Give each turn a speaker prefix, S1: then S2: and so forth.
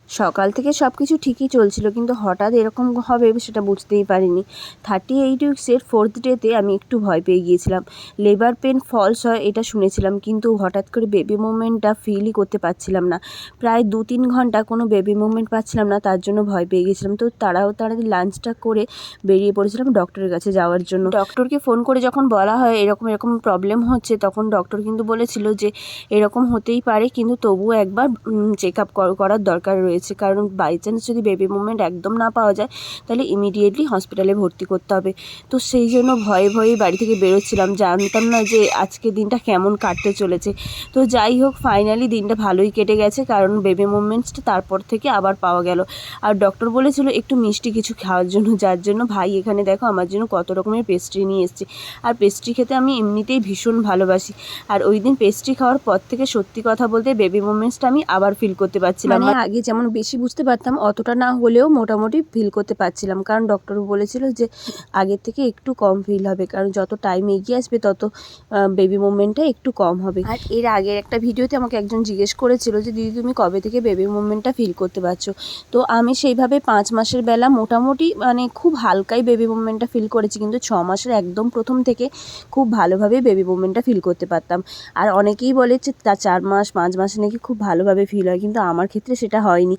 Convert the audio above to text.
S1: সকাল থেকে সব কিছু ঠিকই চলছিল, কিন্তু হঠাৎ এরকম হবে সেটা বুঝতেই পারিনি। 38 উইক্সের 4th ডেতে আমি একটু ভয় পেয়ে গিয়েছিলাম। লেবার পেন ফলস হয় এটা শুনেছিলাম, কিন্তু হঠাৎ করে বেবি মুভমেন্টটা ফিলই করতে পারছিলাম না। প্রায় 2-3 ঘন্টা কোনো বেবি মুভমেন্ট পাচ্ছিলাম না, তার জন্য ভয় পেয়ে গেছিলাম। তো তাড়াতাড়ি লাঞ্চটা করে বেরিয়ে পড়েছিলাম ডক্টরের কাছে যাওয়ার জন্য। ডক্টরকে ফোন করে যখন বলা হয় এরকম এরকম প্রবলেম হচ্ছে, তখন ডক্টর কিন্তু বলেছিল যে এরকম হতেই পারে, কিন্তু তবুও একবার চেক আপ করার দরকার রয়েছে। কারণ বাই চান্স যদি বেবি মুভমেন্ট একদম না পাওয়া যায়, তাহলে ইমিডিয়েটলি হসপিটালে ভর্তি করতে হবে। তো সেই জন্য ভয়ে ভয়েই বাড়ি থেকে বেরোচ্ছিলাম, জানতাম না যে আজকে দিনটা কেমন কাটতে চলেছে। তো যাই হোক, ফাইনালি দিনটা ভালোই কেটে গেছে, কারণ বেবি মুভমেন্টসটা তারপর থেকে আবার পাওয়া গেল। আর ডক্টর বলেছিল একটু মিষ্টি কিছু খাওয়ার জন্য, যার জন্য ভাই এখানে দেখো আমার জন্য কত রকমের পেস্ট্রি নিয়ে এসেছে। আর পেস্ট্রি খেতে আমি এমনিতেই ভীষণ ভালোবাসি। আর ওই দিন পেস্ট্রি খাওয়ার পর থেকে সত্যি কথা বলতে বেবি মুভমেন্টসটা আমি আবার ফিল করতে পারছিলাম। মানে আগে যেমন বেশি বুঝতে পারতাম, অতটা না হলেও মোটামুটি ফিল করতে পারছিলাম, কারণ ডক্টর বলেছিল যে আগের থেকে একটু কম ফিল হবে, কারণ যত টাইম এগিয়ে আসবে তত বেবি মুভমেন্টটা একটু কম হবে। আর এর আগের একটা ভিডিওতে আমাকে একজন জিজ্ঞেস করেছিল যে দিদি তুমি কবে থেকে বেবি মুভমেন্টটা ফিল করতে পারছো। তো আমি সেইভাবে 5 মাসের বেলা মোটামুটি মানে খুব হালকাই বেবি মুভমেন্টটা ফিল করেছি, কিন্তু 6 মাসের একদম প্রথম থেকে খুব ভালোভাবে বেবি মুভমেন্টটা ফিল করতে পারতাম। আর অনেকেই বলে যে 4 মাস 5 মাসে নাকি খুব ভালোভাবে ফিল হয়, কিন্তু আমার ক্ষেত্রে সেটা হয়নি।